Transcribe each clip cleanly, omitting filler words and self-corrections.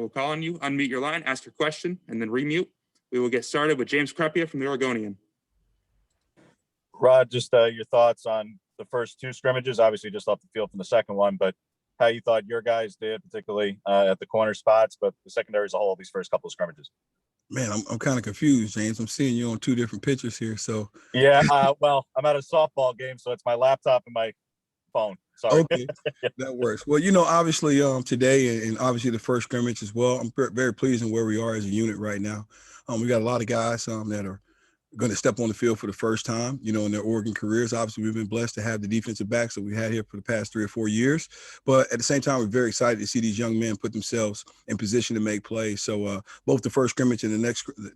We'll call on you, unmute your line, ask your question, and then remute. We will get started with James Crepia from the Oregonian. Rod, just your thoughts on the first two scrimmages, obviously just off the field from the second one, but how you thought your guys did, particularly at the corner spots, but the secondary as a whole, these first couple of scrimmages. Man, I'm kind of confused, James. I'm seeing you on two different pictures here. So yeah, well, I'm at a softball game, so it's my laptop and my phone. Sorry. Okay, that works. Well, obviously today and obviously the first scrimmage as well, I'm very pleased in where we are as a unit right now. We got a lot of guys that are going to step on the field for the first time, in their Oregon careers. Obviously, we've been blessed to have the defensive backs that we had here for the past 3 or 4 years. But at the same time, we're very excited to see these young men put themselves in position to make plays. So both the first scrimmage and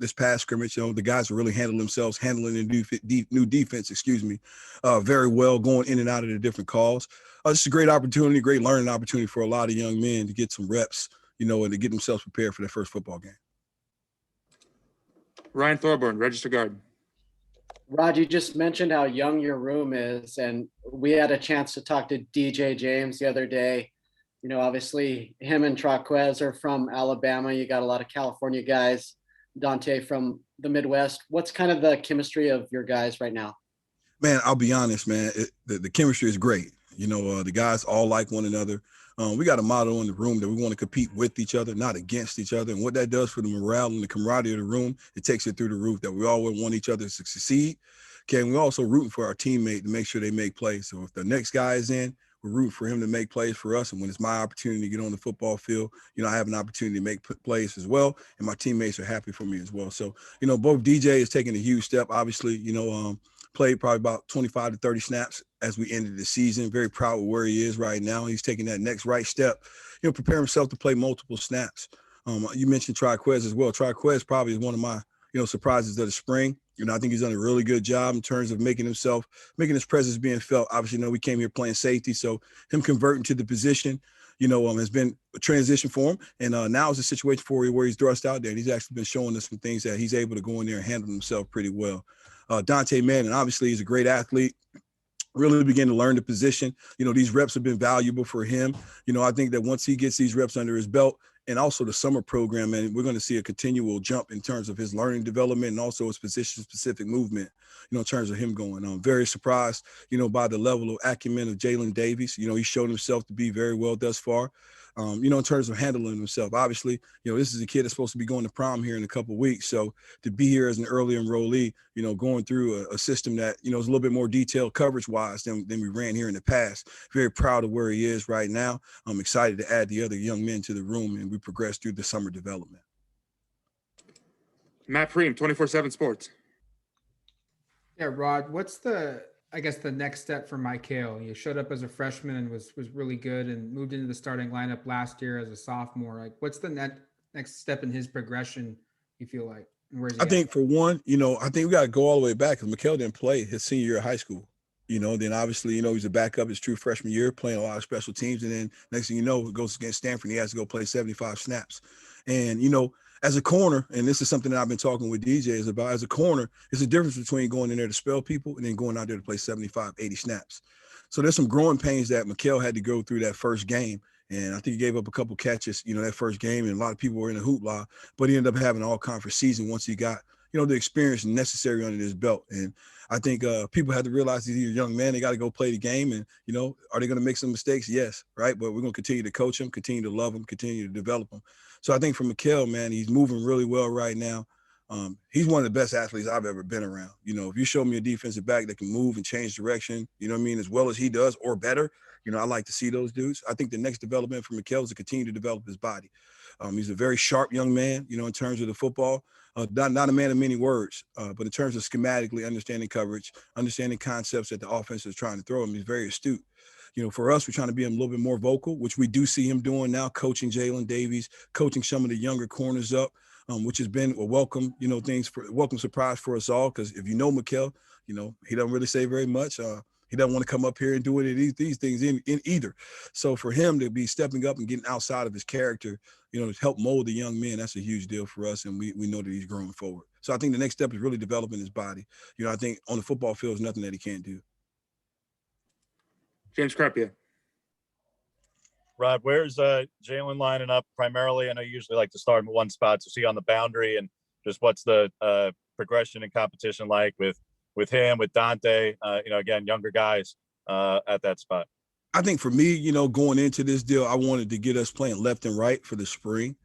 this past scrimmage, the guys are really handling the new defense, very well, going in and out of the different calls. It's a great opportunity, great learning opportunity for a lot of young men to get some reps, and to get themselves prepared for their first football game. Ryan Thorburn, register guard. Rod, you just mentioned how young your room is, and we had a chance to talk to DJ James the other day. Obviously him and Traquez are from Alabama. You got a lot of California guys, Dante from the Midwest. What's kind of the chemistry of your guys right now? Man, I'll be honest, man. The chemistry is great. The guys all like one another. We got a motto in the room that we want to compete with each other, not against each other. And what that does for the morale and the camaraderie of the room, it takes it through the roof, that we all want each other to succeed. Okay, and we're also rooting for our teammate to make sure they make plays. So if the next guy is in, we're rooting for him to make plays for us. And when it's my opportunity to get on the football field, I have an opportunity to make plays as well. And my teammates are happy for me as well. So, both DJ is taking a huge step, obviously, played probably about 25 to 30 snaps as we ended the season. Very proud of where he is right now. He's taking that next right step, prepare himself to play multiple snaps. You mentioned Traquez as well. Traquez probably is one of my, surprises of the spring. I think he's done a really good job in terms of making his presence being felt. Obviously, we came here playing safety, so him converting to the position, has been a transition for him. And now it's a situation for him where he's thrust out there, and he's actually been showing us some things that he's able to go in there and handle himself pretty well. Dante Manning, obviously, he's a great athlete. Really begin to learn the position. These reps have been valuable for him. I think that once he gets these reps under his belt, and also the summer program, and we're going to see a continual jump in terms of his learning development and also his position-specific movement, in terms of him going on. Very surprised, by the level of acumen of Jalen Davies. He showed himself to be very well thus far. In terms of handling himself. Obviously, this is a kid that's supposed to be going to prom here in a couple of weeks. So to be here as an early enrollee, going through a system that, is a little bit more detailed coverage-wise than we ran here in the past. Very proud of where he is right now. I'm excited to add the other young men to the room, and we progress through the summer development. Matt Preem, 24/7 Sports. Yeah, Rod, what's the next step for Michael? You showed up as a freshman and was really good and moved into the starting lineup last year as a sophomore. Like, what's the next step in his progression, you feel like? I think for one, I think we got to go all the way back because Michael didn't play his senior year of high school. Then obviously, he's a backup his true freshman year, playing a lot of special teams. And then next thing you know, it goes against Stanford and he has to go play 75 snaps. And, as a corner, and this is something that I've been talking with DJs about, as a corner, there's a difference between going in there to spell people and then going out there to play 75, 80 snaps. So there's some growing pains that Michael had to go through that first game. And I think he gave up a couple catches, that first game, and a lot of people were in a hoopla, but he ended up having an all-conference season once he got, the experience necessary under his belt. And I think people had to realize he's a young man. They got to go play the game. And, are they going to make some mistakes? Yes, right? But we're going to continue to coach him, continue to love him, continue to develop him. So I think for Michael, man, he's moving really well right now. He's one of the best athletes I've ever been around. If you show me a defensive back that can move and change direction, as well as he does or better, I like to see those dudes. I think the next development for Michael is to continue to develop his body. He's a very sharp young man, in terms of the football. Not a man of many words, but in terms of schematically understanding coverage, understanding concepts that the offense is trying to throw him, he's very astute. For us, we're trying to be a little bit more vocal, which we do see him doing now, coaching Jalen Davies, coaching some of the younger corners up, which has been a welcome, welcome surprise for us all. Because if Michael, he doesn't really say very much. He doesn't want to come up here and do any of these things in either. So for him to be stepping up and getting outside of his character, to help mold the young men, that's a huge deal for us. And we know that he's growing forward. So I think the next step is really developing his body. I think on the football field, there's nothing that he can't do. James Crepia. Rod, where's Jalen lining up primarily? I know you usually like to start in one spot. So see on the boundary, and just what's the progression and competition like with him, with Dante, again, younger guys at that spot. I think for me, going into this deal, I wanted to get us playing left and right for the spring,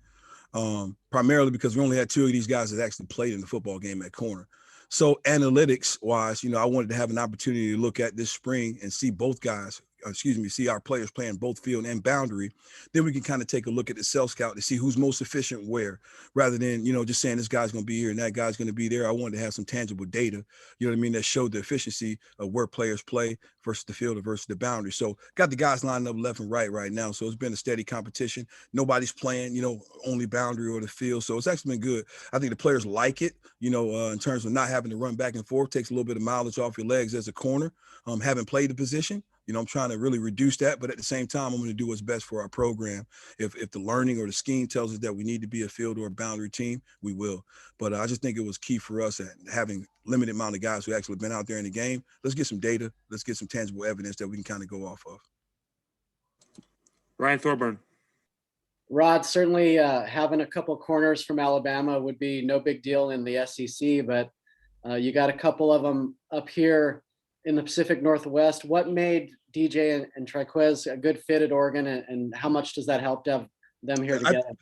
primarily because we only had two of these guys that actually played in the football game at corner. So analytics wise, I wanted to have an opportunity to look at this spring and see both guys, see our players playing both field and boundary. Then we can kind of take a look at the cell scout to see who's most efficient where, rather than, just saying this guy's going to be here and that guy's going to be there. I wanted to have some tangible data, that showed the efficiency of where players play versus the field versus the boundary. So got the guys lined up left and right now. So it's been a steady competition. Nobody's playing, only boundary or the field. So it's actually been good. I think the players like it, in terms of not having to run back and forth, takes a little bit of mileage off your legs as a corner. Haven't played the position. I'm trying to really reduce that, but at the same time, I'm going to do what's best for our program. If the learning or the scheme tells us that we need to be a field or a boundary team, we will. But I just think it was key for us at having limited amount of guys who actually been out there in the game. Let's get some data. Let's get some tangible evidence that we can kind of go off of. Ryan Thorburn. Rod, certainly having a couple corners from Alabama would be no big deal in the SEC, but you got a couple of them up here in the Pacific Northwest. What made DJ and Triquez a good fit at Oregon, and how much does that help to have them here together?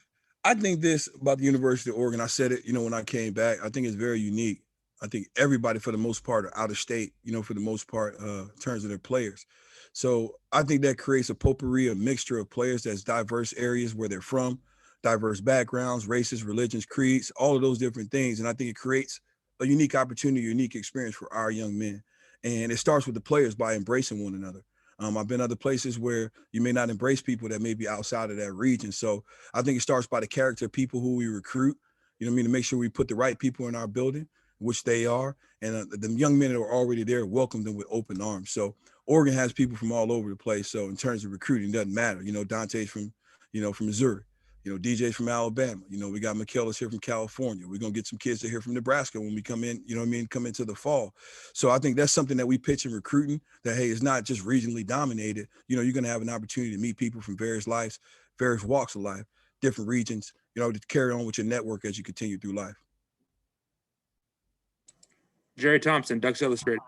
I think this about the University of Oregon, I said it, when I came back, I think it's very unique. I think everybody for the most part are out of state, for the most part, in terms of their players. So I think that creates a potpourri, a mixture of players that's diverse areas where they're from, diverse backgrounds, races, religions, creeds, all of those different things. And I think it creates a unique opportunity, unique experience for our young men. And it starts with the players by embracing one another. I've been other places where you may not embrace people that may be outside of that region. So I think it starts by the character of people who we recruit, to make sure we put the right people in our building, which they are. And the young men that are already there, welcome them with open arms. So Oregon has people from all over the place. So in terms of recruiting, it doesn't matter. Dante's from Missouri. DJ's from Alabama. We got McKellis here from California. We're going to get some kids here from Nebraska when we come in, come into the fall. So I think that's something that we pitch in recruiting, that, hey, it's not just regionally dominated. You're going to have an opportunity to meet people from various lives, various walks of life, different regions, to carry on with your network as you continue through life. Jerry Thompson, Ducks Illustrated.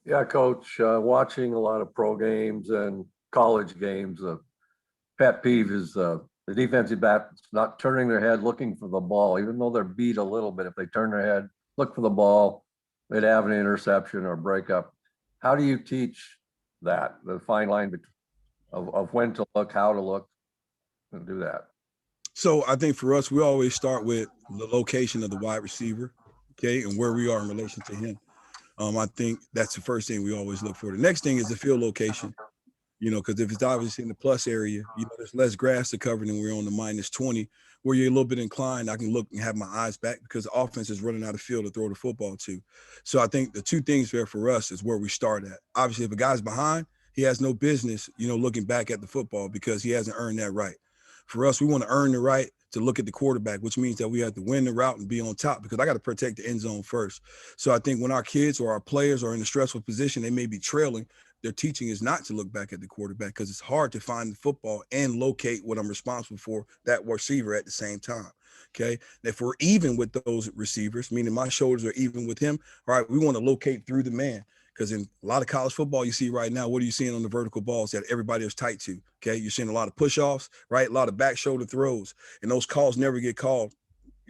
Yeah, Coach, watching a lot of pro games and college games, pet peeve is the defensive backs not turning their head, looking for the ball, even though they're beat a little bit. If they turn their head, look for the ball, they'd have an interception or breakup. How do you teach that, the fine line of when to look, how to look, and do that? So I think for us, we always start with the location of the wide receiver, okay, and where we are in relation to him. I think that's the first thing we always look for. The next thing is the field location. Because if it's obviously in the plus area, there's less grass to cover than we're on the -20, where you're a little bit inclined. I can look and have my eyes back because the offense is running out of field to throw the football to. So I think the two things there for us is where we start at. Obviously, if a guy's behind, he has no business, looking back at the football because he hasn't earned that right. For us, we want to earn the right to look at the quarterback, which means that we have to win the route and be on top because I got to protect the end zone first. So I think when our kids or our players are in a stressful position, they may be trailing. Their teaching is not to look back at the quarterback because it's hard to find the football and locate what I'm responsible for, that receiver at the same time. Okay. If we're even with those receivers, meaning my shoulders are even with him, all right, we want to locate through the man. Because in a lot of college football you see right now, what are you seeing on the vertical balls that everybody is tight to? Okay. You're seeing a lot of push-offs, right? A lot of back shoulder throws, and those calls never get called.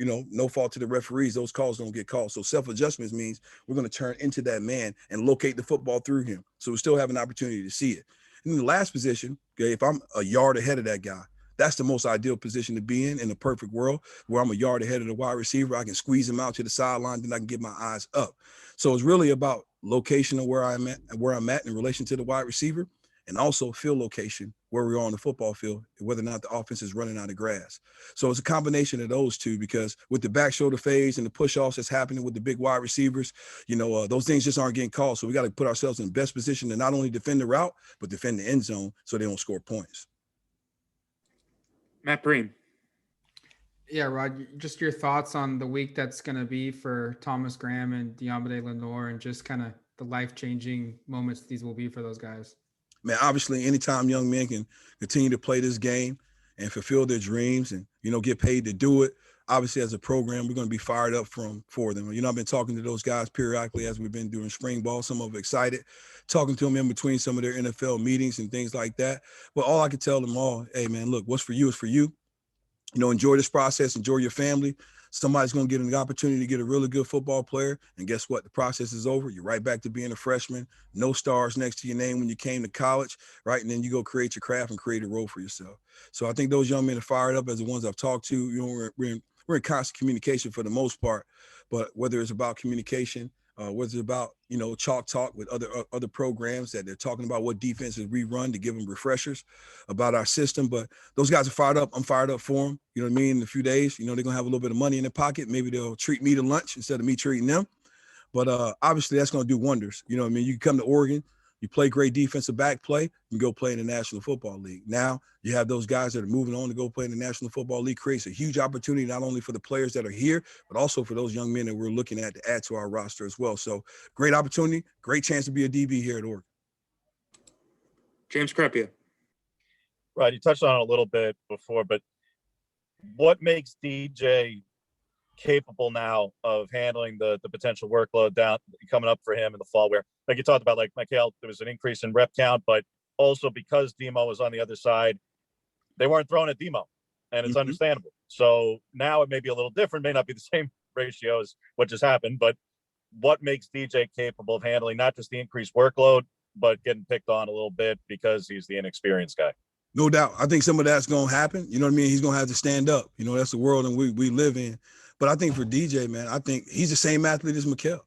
No fault to the referees. Those calls don't get called. So self-adjustments means we're going to turn into that man and locate the football through him. So we still have an opportunity to see it. And in the last position, okay, if I'm a yard ahead of that guy, that's the most ideal position to be in a perfect world where I'm a yard ahead of the wide receiver. I can squeeze him out to the sideline, then I can get my eyes up. So it's really about location of where I'm at in relation to the wide receiver, and also field location, where we are on the football field, whether or not the offense is running out of grass. So it's a combination of those two, because with the back shoulder phase and the push-offs that's happening with the big wide receivers, those things just aren't getting called. So we got to put ourselves in the best position to not only defend the route, but defend the end zone so they don't score points. Matt Breen. Yeah, Rod, just your thoughts on the week that's going to be for Thomas Graham and Diomede Lenore, and just kind of the life-changing moments these will be for those guys. Man, obviously, anytime young men can continue to play this game and fulfill their dreams and, get paid to do it, obviously, as a program, we're going to be fired up for them. I've been talking to those guys periodically as we've been doing spring ball. Some of them excited, talking to them in between some of their NFL meetings and things like that. But all I can tell them all, hey, man, look, what's for you is for you. Enjoy this process, enjoy your family. Somebody's going to get an opportunity to get a really good football player. And guess what? The process is over. You're right back to being a freshman, no stars next to your name when you came to college, right? And then you go create your craft and create a role for yourself. So I think those young men are fired up as the ones I've talked to. We're in constant communication for the most part, but whether it's about communication, whether it's about, chalk talk with other programs that they're talking about what defenses we run to give them refreshers about our system. But those guys are fired up. I'm fired up for them. You know what I mean? In a few days, they're going to have a little bit of money in their pocket. Maybe they'll treat me to lunch instead of me treating them. But obviously that's going to do wonders. You know what I mean? You come to Oregon, you play great defensive back play, you go play in the National Football League. Now you have those guys that are moving on to go play in the National Football League. Creates a huge opportunity, not only for the players that are here, but also for those young men that we're looking at to add to our roster as well. So great opportunity, great chance to be a DB here at Oregon. James Crepia. Right. You touched on it a little bit before, but what makes DJ capable now of handling the potential workload down coming up for him in the fall, where, like you talked about, like Michael, there was an increase in rep count, but also because Demo was on the other side, they weren't throwing at Demo, and it's understandable. So now it may be a little different, may not be the same ratio as what just happened, but what makes DJ capable of handling not just the increased workload, but getting picked on a little bit because he's the inexperienced guy? No doubt. I think some of that's going to happen. You know what I mean? He's going to have to stand up. That's the world and we live in. But I think for DJ, man, I think he's the same athlete as Mikel.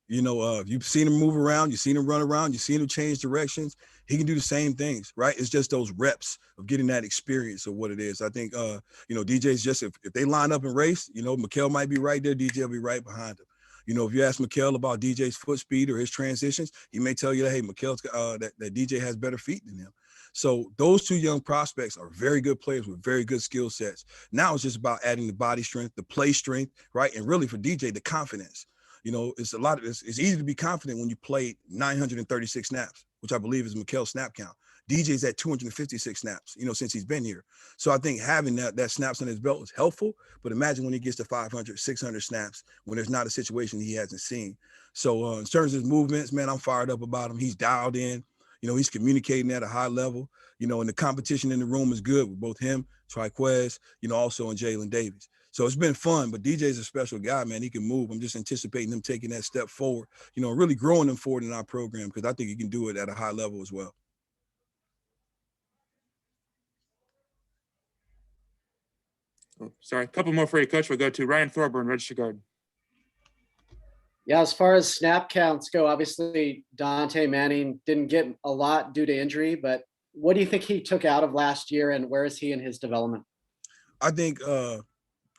You've seen him move around, you've seen him run around, you've seen him change directions. He can do the same things, right? It's just those reps of getting that experience of what it is. I think, DJ's just, if they line up and race, Mikel might be right there, DJ will be right behind him. If you ask Mikel about DJ's foot speed or his transitions, he may tell you that, hey, Mikel's that DJ has better feet than him. So those two young prospects are very good players with very good skill sets. Now it's just about adding the body strength, the play strength, right? And really for DJ, the confidence. It's easy to be confident when you play 936 snaps, which I believe is Mikel's snap count. DJ's at 256 snaps, since he's been here. So I think having that snaps on his belt is helpful, but imagine when he gets to 500, 600 snaps, when there's not a situation he hasn't seen. So in terms of his movements, man, I'm fired up about him. He's dialed in. He's communicating at a high level, and the competition in the room is good with both him, Triquez, also and Jalen Davis. So it's been fun, but DJ's a special guy, man. He can move. I'm just anticipating him taking that step forward, really growing him forward in our program, because I think he can do it at a high level as well. Oh, sorry, a couple more for you, Coach. We'll go to Ryan Thorburn, registered guard. Yeah, as far as snap counts go, obviously Dante Manning didn't get a lot due to injury, but what do you think he took out of last year, and where is he in his development? I think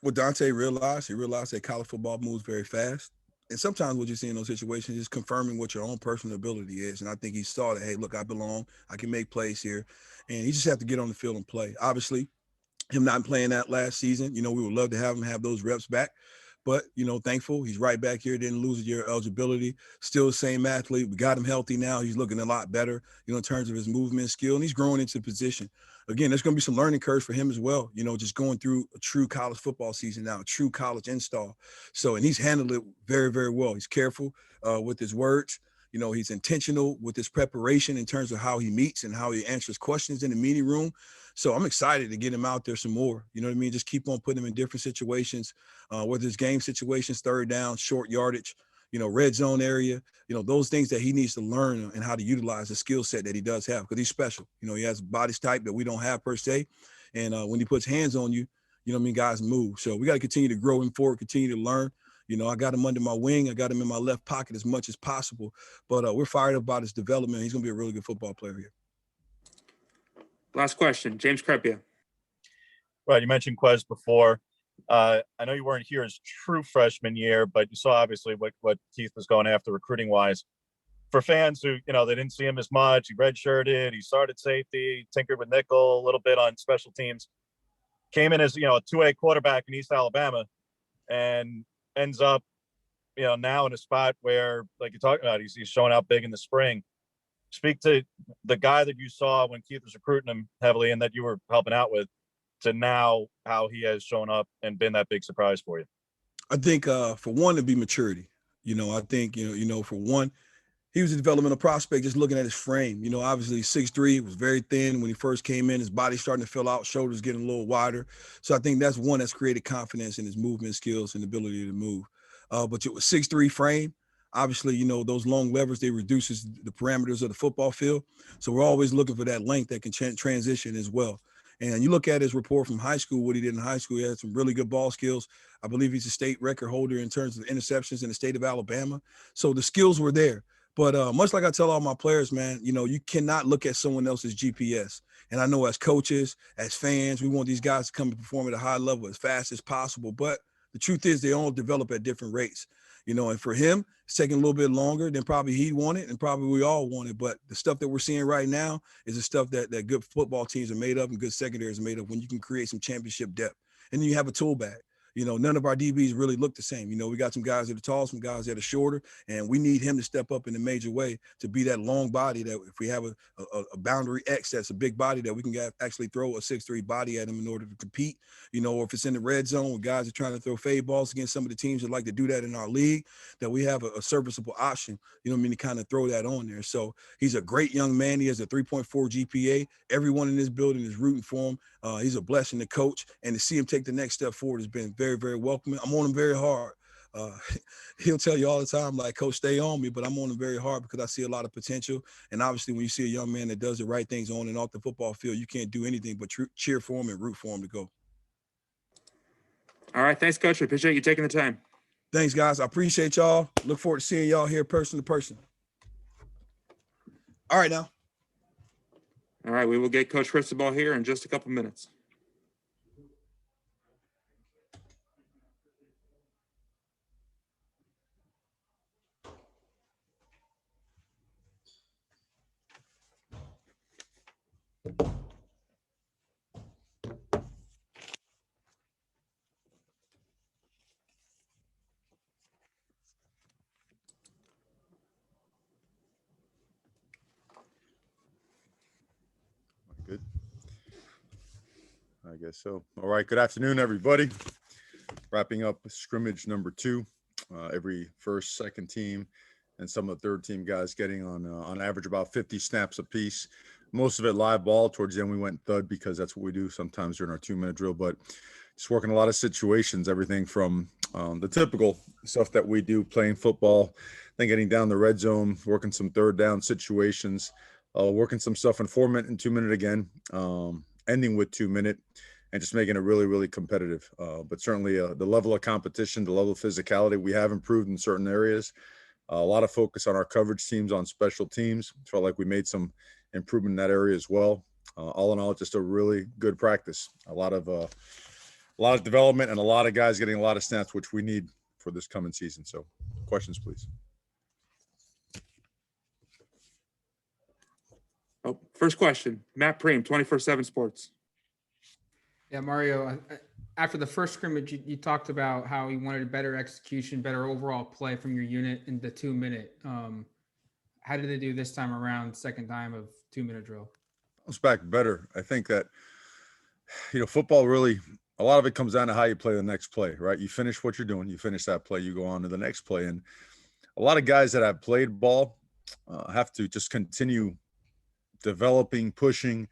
what Dante realized, he realized that college football moves very fast. And sometimes what you see in those situations is confirming what your own personal ability is. And I think he saw that, hey, look, I belong. I can make plays here. And he just have to get on the field and play. Obviously, him not playing that last season, we would love to have him have those reps back. But, thankful he's right back here, didn't lose a year of eligibility, still the same athlete. We got him healthy now. He's looking a lot better, in terms of his movement skill, and he's growing into position. Again, there's going to be some learning curves for him as well, just going through a true college football season now, a true college install. So, and he's handled it very, very well. He's careful with his words. He's intentional with his preparation in terms of how he meets and how he answers questions in the meeting room. So I'm excited to get him out there some more. You know what I mean? Just keep on putting him in different situations, whether it's game situations, third down, short yardage, red zone area, those things that he needs to learn and how to utilize the skill set that he does have, because he's special. He has a body type that we don't have per se. And when he puts hands on you, guys move. So we got to continue to grow him forward, continue to learn. I got him under my wing. I got him in my left pocket as much as possible. But we're fired up about his development. He's going to be a really good football player here. Last question, James Crepia. Right. You mentioned Quez before. I know you weren't here his true freshman year, but you saw obviously what Keith was going after recruiting wise. For fans who, they didn't see him as much, he redshirted, he started safety, tinkered with nickel a little bit on special teams, came in as, a 2A quarterback in East Alabama, and ends up, now in a spot where, like you're talking about, he's showing out big in the spring. speak to the guy that you saw when Keith was recruiting him heavily and that you were helping out with, to now how he has shown up and been that big surprise for you. I think for one, to be maturity. I think, for one, he was a developmental prospect just looking at his frame. Obviously 6'3", was very thin when he first came in. His body's starting to fill out, shoulders getting a little wider. So I think that's one that's created confidence in his movement skills and ability to move. But with 6'3" frame, obviously, those long levers, they reduces the parameters of the football field. So we're always looking for that length that can transition as well. And you look at his report from high school, what he did in high school, he had some really good ball skills. I believe he's a state record holder in terms of interceptions in the state of Alabama. So the skills were there. But much like I tell all my players, man, you cannot look at someone else's GPS. And I know as coaches, as fans, we want these guys to come and perform at a high level as fast as possible. But the truth is they all develop at different rates. And for him, it's taking a little bit longer than probably he wanted and probably we all wanted. But the stuff that we're seeing right now is the stuff that good football teams are made of and good secondaries are made of when you can create some championship depth. And then you have a tool bag. None of our DBs really look the same. We got some guys that are tall, some guys that are shorter, and we need him to step up in a major way to be that long body that if we have a boundary X that's a big body that we can actually throw a 6'3" body at him in order to compete, or if it's in the red zone where guys are trying to throw fade balls against some of the teams that like to do that in our league, that we have a serviceable option, to kind of throw that on there. So he's a great young man. He has a 3.4 GPA. Everyone in this building is rooting for him. He's a blessing to coach, and to see him take the next step forward has been very, very welcoming. I'm on him very hard. He'll tell you all the time, like, Coach, stay on me, but I'm on him very hard because I see a lot of potential. And obviously, when you see a young man that does the right things on and off the football field, you can't do anything but cheer for him and root for him to go. All right. Thanks, Coach. I appreciate you taking the time. Thanks, guys. I appreciate y'all. Look forward to seeing y'all here person to person. All right, now. All right. We will get Coach Cristobal here in just a couple minutes. Good. I guess so. All right. Good afternoon, everybody. Wrapping up scrimmage number 2. Every first, second team, and some of the third team guys getting on average about 50 snaps apiece. Most of it live ball. Towards the end, we went thud because that's what we do sometimes during our 2-minute drill. But just working a lot of situations, everything from the typical stuff that we do, playing football, then getting down the red zone, working some third down situations. Working some stuff in 4-minute and 2-minute again, ending with 2-minute, and just making it really, really competitive. But certainly the level of competition, the level of physicality, we have improved in certain areas. A lot of focus on our coverage teams, on special teams. Felt like we made some improvement in that area as well. All in all, just a really good practice. A lot of development and a lot of guys getting a lot of snaps, which we need for this coming season. So questions, please. Oh, first question, Matt Preem, 24/7 Sports. Yeah, Mario, after the first scrimmage, you talked about how you wanted a better execution, better overall play from your unit in the 2-minute. How did they do this time around, second time of 2-minute drill? It's back better. I think that, football really, a lot of it comes down to how you play the next play, right? You finish what you're doing, you finish that play, you go on to the next play. And a lot of guys that have played ball have to just continue developing, pushing,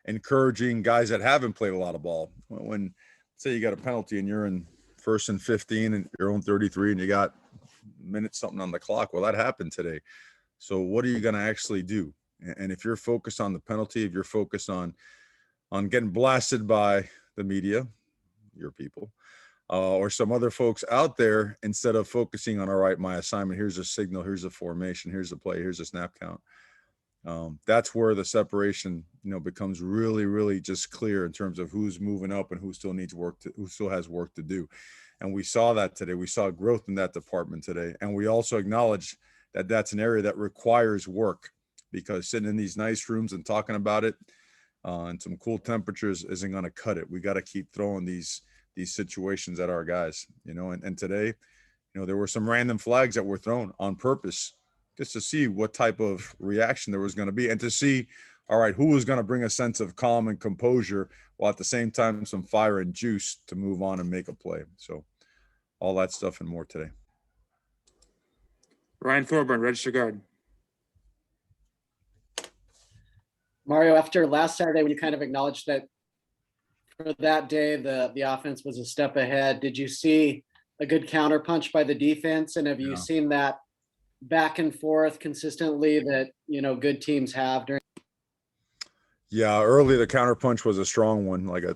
encouraging guys that haven't played a lot of ball. When say you got a penalty and you're in 1st and 15 and your own 33 and you got minutes something on the clock, well, that happened today. So what are you going to actually do? And if you're focused on the penalty, if you're focused on getting blasted by the media, your people, or some other folks out there, instead of focusing on, all right, my assignment, here's a signal, here's a formation, here's a play, here's a snap count. That's where the separation, becomes really, really just clear in terms of who's moving up and who still needs who still has work to do. And we saw that today. We saw growth in that department today. And we also acknowledge that that's an area that requires work, because sitting in these nice rooms and talking about it and some cool temperatures isn't going to cut it. We got to keep throwing these situations at our guys, and today, there were some random flags that were thrown on purpose, just to see what type of reaction there was going to be, and to see, all right, who was going to bring a sense of calm and composure while at the same time some fire and juice to move on and make a play. So all that stuff and more today. Ryan Thorburn, register guard. Mario, after last Saturday, when you kind of acknowledged that for that day, the offense was a step ahead, did you see a good counterpunch by the defense? And have you seen that back and forth consistently that, good teams have during? Yeah, early the counterpunch was a strong one, like a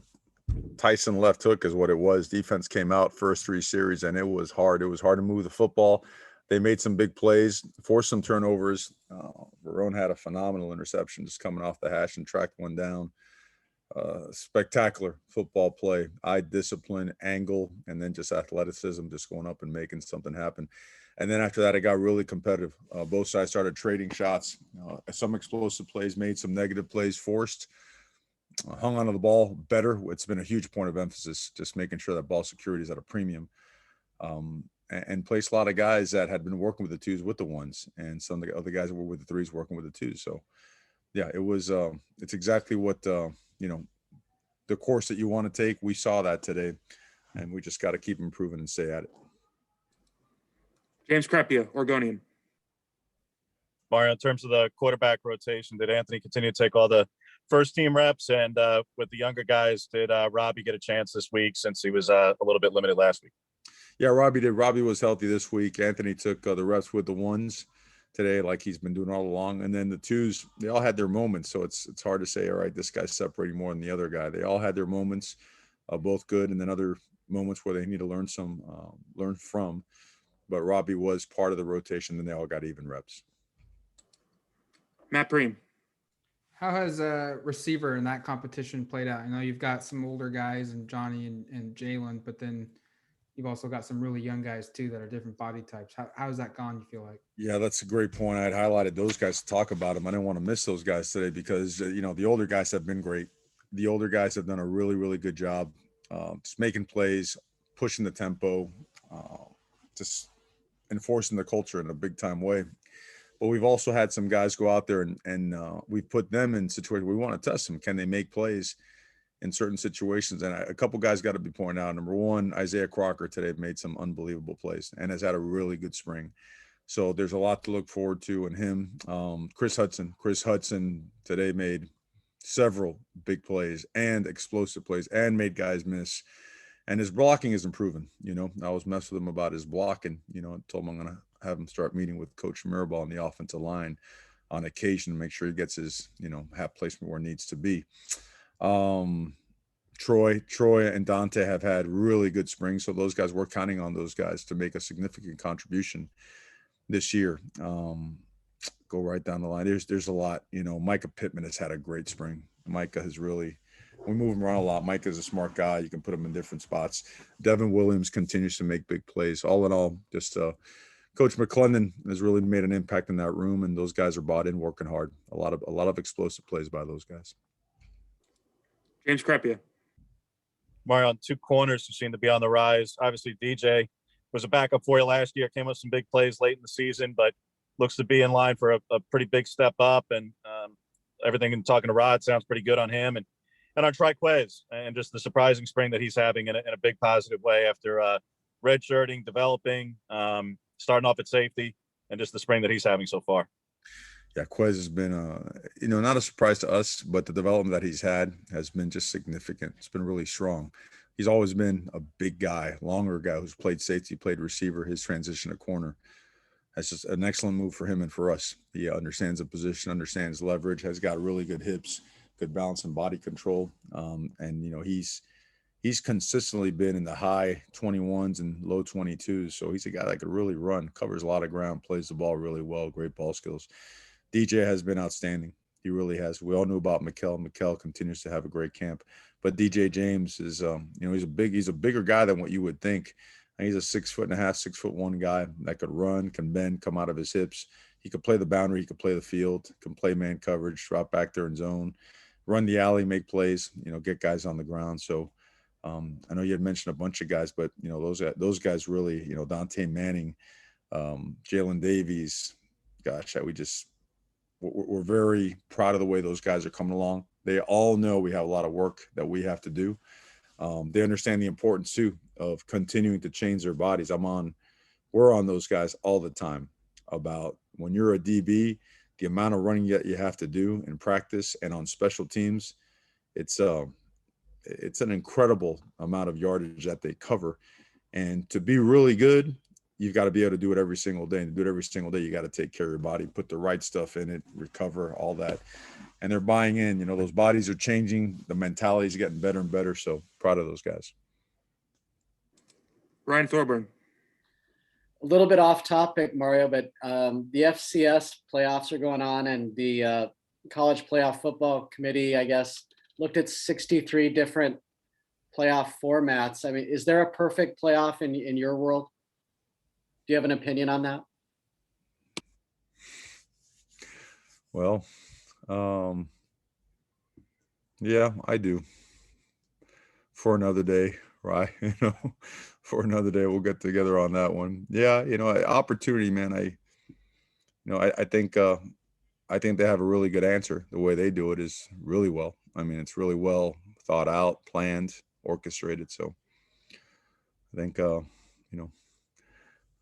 Tyson left hook is what it was. Defense came out first 3 series, and it was hard. It was hard to move the football. They made some big plays, forced some turnovers. Verone had a phenomenal interception just coming off the hash and tracked one down. Spectacular football play, eye discipline, angle, and then just athleticism, just going up and making something happen. And then after that, it got really competitive. Both sides started trading shots, some explosive plays, made some negative plays, forced, hung onto the ball better. It's been a huge point of emphasis, just making sure that ball security is at a premium. And placed a lot of guys that had been working with the twos with the ones, and some of the other guys were with the threes working with the twos. So yeah, it was, it's exactly what, the course that you want to take. We saw that today, and we just got to keep improving and stay at it. James Crepia, Oregonian. Mario, in terms of the quarterback rotation, did Anthony continue to take all the first team reps? And with the younger guys, did Robbie get a chance this week since he was a little bit limited last week? Yeah, Robbie did. Robbie was healthy this week. Anthony took the reps with the ones today, like he's been doing all along. And then the twos, they all had their moments. So it's hard to say, all right, this guy's separating more than the other guy. They all had their moments, both good, and then other moments where they need to learn from. But Robbie was part of the rotation, and they all got even reps. Matt Preem. How has a receiver in that competition played out? I know you've got some older guys and Johnny and Jalen, but then you've also got some really young guys too that are different body types. How's that gone, you feel like? Yeah, that's a great point. I had highlighted those guys to talk about them. I didn't want to miss those guys today because, the older guys have been great. The older guys have done a really, really good job just making plays, pushing the tempo, just enforcing the culture in a big time way. But we've also had some guys go out there and we've put them in situations we want to test them. Can they make plays in certain situations? And a couple guys got to be pointed out. Number one, Isaiah Crocker today made some unbelievable plays and has had a really good spring. So there's a lot to look forward to in him. Chris Hudson today made several big plays and explosive plays and made guys miss. And his blocking is improving. I was messing with him about his blocking, told him I'm going to have him start meeting with Coach Mirabal on the offensive line on occasion to make sure he gets his, half placement where it needs to be. Troy and Dante have had really good springs. So those guys, we're counting on those guys to make a significant contribution this year. Go right down the line. There's a lot, Micah Pittman has had a great spring. Micah has really, we move him around a lot. Micah's a smart guy. You can put him in different spots. Devin Williams continues to make big plays. All in all, just, Coach McClendon has really made an impact in that room, and those guys are bought in, working hard. A lot of explosive plays by those guys. James Crepia. Mario, on 2 corners who seem to be on the rise. Obviously, DJ was a backup for you last year, came with some big plays late in the season, but looks to be in line for a pretty big step up. And everything in talking to Rod sounds pretty good on him. And on Triquez, and just the surprising spring that he's having in a big positive way after redshirting, developing, starting off at safety, and just the spring that he's having so far. Yeah, Quez has been, not a surprise to us, but the development that he's had has been just significant. It's been really strong. He's always been a big guy, longer guy who's played safety, played receiver. His transition to corner, that's just an excellent move for him and for us. He understands the position, understands leverage, has got really good hips, good balance and body control. And he's consistently been in the high 21s and low 22s. So he's a guy that could really run, covers a lot of ground, plays the ball really well, great ball skills. DJ has been outstanding. He really has. We all knew about Mikkel. Mikkel continues to have a great camp. But DJ James is, he's a bigger guy than what you would think. And he's a 6'1.5", 6'1" guy that could run, can bend, come out of his hips. He could play the boundary. He could play the field, can play man coverage, drop back there in zone, run the alley, make plays, get guys on the ground. So I know you had mentioned a bunch of guys, but, those guys really, Dante Manning, Jalen Davies, gosh, that we're very proud of the way those guys are coming along. They all know we have a lot of work that we have to do. They understand the importance too of continuing to change their bodies. We're on those guys all the time about when you're a DB, the amount of running that you have to do in practice and on special teams. It's an incredible amount of yardage that they cover. And to be really good, you've got to be able to do it every single day. And to do it every single day, you got to take care of your body, put the right stuff in it, recover, all that. And they're buying in. You know, those bodies are changing. The mentality is getting better and better. So proud of those guys. Ryan Thorburn. A little bit off topic, Mario, but the FCS playoffs are going on, and the College Playoff Football Committee, I guess, looked at 63 different playoff formats. I mean, is there a perfect playoff in your world? Do you have an opinion on that? Well, yeah, I do. For another day, right? For another day, we'll get together on that one. Yeah, opportunity, man. I think they have a really good answer. The way they do it is really well. I mean, it's really well thought out, planned, orchestrated. So I think,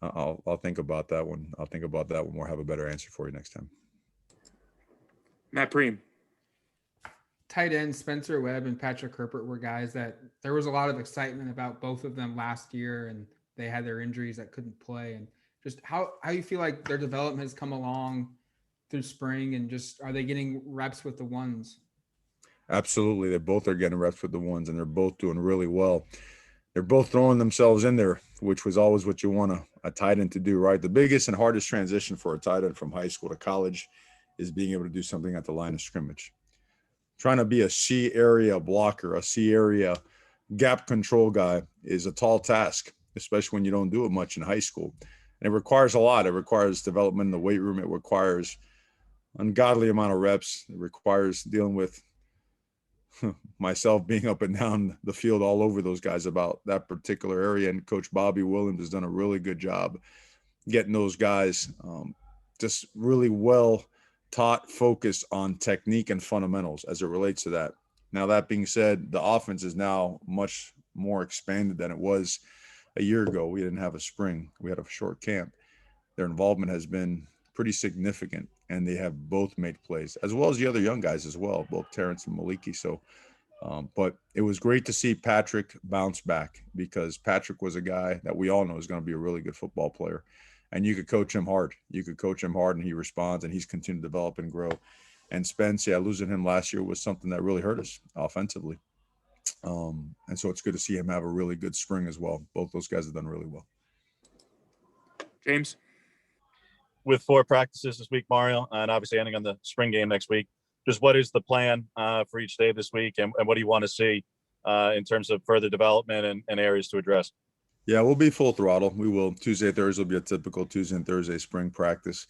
I'll think about that one. I'll think about that one. We'll have a better answer for you next time. Matt Preem. Tight end Spencer Webb and Patrick Herbert were guys that there was a lot of excitement about both of them last year, and they had their injuries that couldn't play. And just how you feel like their development has come along through spring, and just are they getting reps with the ones? Absolutely. They both are getting reps with the ones, and they're both doing really well. They're both throwing themselves in there, which was always what you want a tight end to do, right? The biggest and hardest transition for a tight end from high school to college is being able to do something at the line of scrimmage. Trying to be a C area blocker, a C area gap control guy is a tall task, especially when you don't do it much in high school. And it requires a lot. It requires development in the weight room. It requires ungodly amount of reps. It requires dealing with myself being up and down the field all over those guys about that particular area. And Coach Bobby Williams has done a really good job getting those guys just really well taught, focused on technique and fundamentals as it relates to that. Now, that being said, the offense is now much more expanded than it was a year ago. We didn't have a spring. We had a short camp. Their involvement has been pretty significant, and they have both made plays, as well as the other young guys as well, both Terrence and Maliki. So, but it was great to see Patrick bounce back, because Patrick was a guy that we all know is going to be a really good football player. And you could coach him hard. And he responds, and he's continued to develop and grow. And Spence, losing him last year was something that really hurt us offensively. And so it's good to see him have a really good spring as well. Both those guys have done really well. James. With 4 practices this week, Mario, and obviously ending on the spring game next week, just what is the plan for each day this week, and what do you want to see in terms of further development and areas to address? Yeah, we'll be full throttle. We will. Tuesday, Thursday will be a typical Tuesday and Thursday spring practice.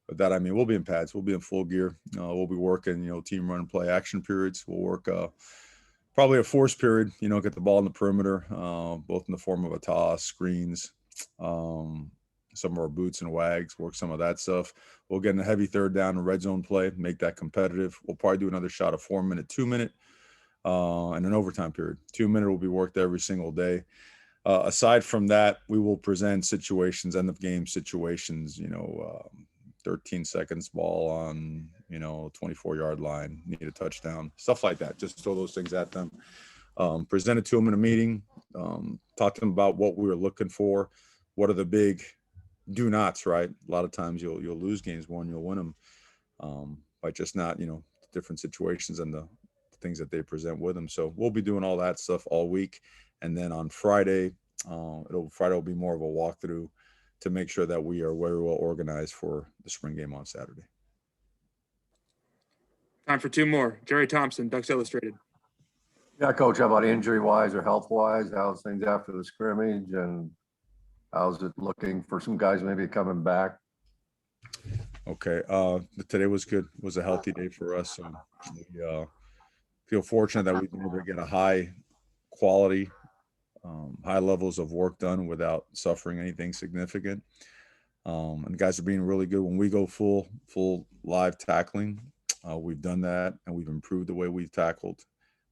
But that, we'll be in pads. We'll be in full gear. We'll be working, team run and play action periods. We'll work probably a force period, get the ball in the perimeter, both in the form of a toss, screens, some of our boots and wags, work some of that stuff. We'll get in a heavy third down and red zone play, make that competitive. We'll probably do another shot of 4-minute, 2-minute, and an overtime period. 2-minute will be worked every single day. Aside from that, we will present situations, end of game situations, 13 seconds ball on, 24-yard line, need a touchdown, stuff like that. Just throw those things at them. Present it to them in a meeting, talk to them about what we were looking for. What are the big do nots, right? A lot of times you'll lose games, you'll win them by just not, different situations and the things that they present with them. So we'll be doing all that stuff all week. And then on Friday, Friday will be more of a walkthrough to make sure that we are very well organized for the spring game on Saturday. Time for 2 more. Jerry Thompson, Ducks Illustrated. Yeah, Coach, how about injury-wise or health-wise? How's things after the scrimmage, and how's it looking for some guys maybe coming back? Okay. Today was good. It was a healthy day for us. We feel fortunate that we've been able to get a high quality, high levels of work done without suffering anything significant. And guys are being really good. When we go full live tackling, we've done that and we've improved the way we've tackled.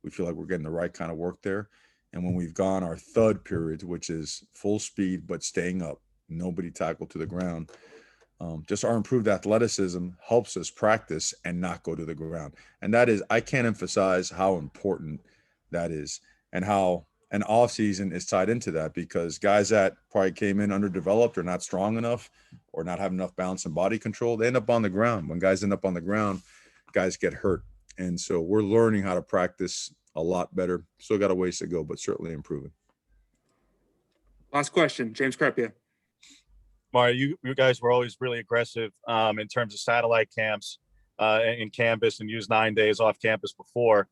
We feel like we're getting the right kind of work there. And when we've gone our thud periods, which is full speed but staying up, nobody tackled to the ground, just our improved athleticism helps us practice and not go to the ground. And that is, I can't emphasize how important that is and how an off season is tied into that, because guys that probably came in underdeveloped or not strong enough or not have enough balance and body control, they end up on the ground. When guys end up on the ground, guys get hurt. And so we're learning how to practice a lot better. Still got a ways to go, but certainly improving. Last question, James Crepia. Mario, you guys were always really aggressive in terms of satellite camps in campus and used 9 days off campus before.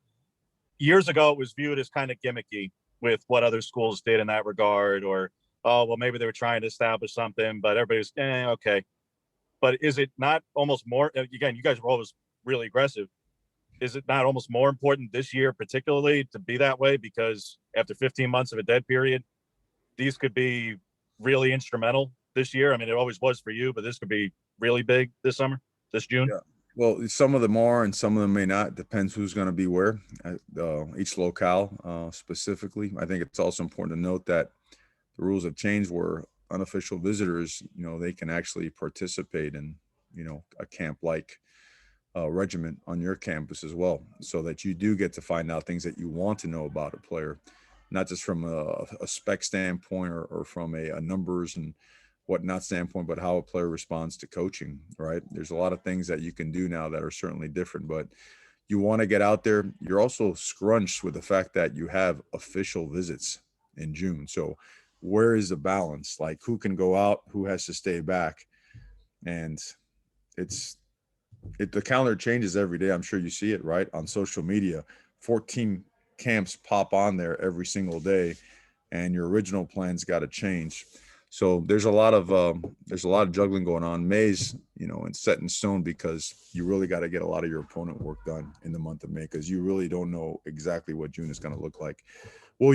Years ago, it was viewed as kind of gimmicky with what other schools did in that regard, or, oh, well, maybe they were trying to establish something, but everybody was, okay. But is it not almost more, again, you guys were always really aggressive. Is it not almost more important this year, particularly, to be that way? Because after 15 months of a dead period, these could be really instrumental this year. I mean, it always was for you, but this could be really big this summer, this June. Yeah. Well, some of them are and some of them may not. Depends who's going to be where at each locale specifically. I think it's also important to note that the rules have changed where unofficial visitors, they can actually participate in, a camp like regiment on your campus as well, so that you do get to find out things that you want to know about a player, not just from a spec standpoint or from a numbers and whatnot standpoint, but how a player responds to coaching, right? There's a lot of things that you can do now that are certainly different, but you want to get out there. You're also scrunched with the fact that you have official visits in June. So where is the balance? Like, who can go out, who has to stay back? And the calendar changes every day. I'm sure you see it, right? On social media, 14 camps pop on there every single day, and your original plans got to change. So there's a lot of juggling going on. May's, and set in stone, because you really got to get a lot of your opponent work done in the month of May, because you really don't know exactly what June is going to look like. We'll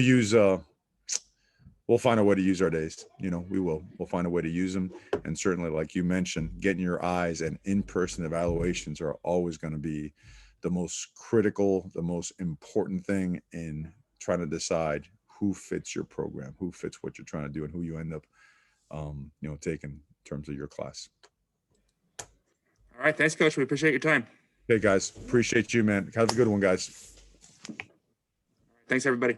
find a way to use our days. We'll find a way to use them. And certainly, like you mentioned, getting your eyes and in-person evaluations are always going to be the most critical, the most important thing in trying to decide who fits your program, who fits what you're trying to do, and who you end up taking in terms of your class. All right. Thanks, Coach. We appreciate your time. Hey, guys. Appreciate you, man. Have a good one, guys. Thanks, everybody.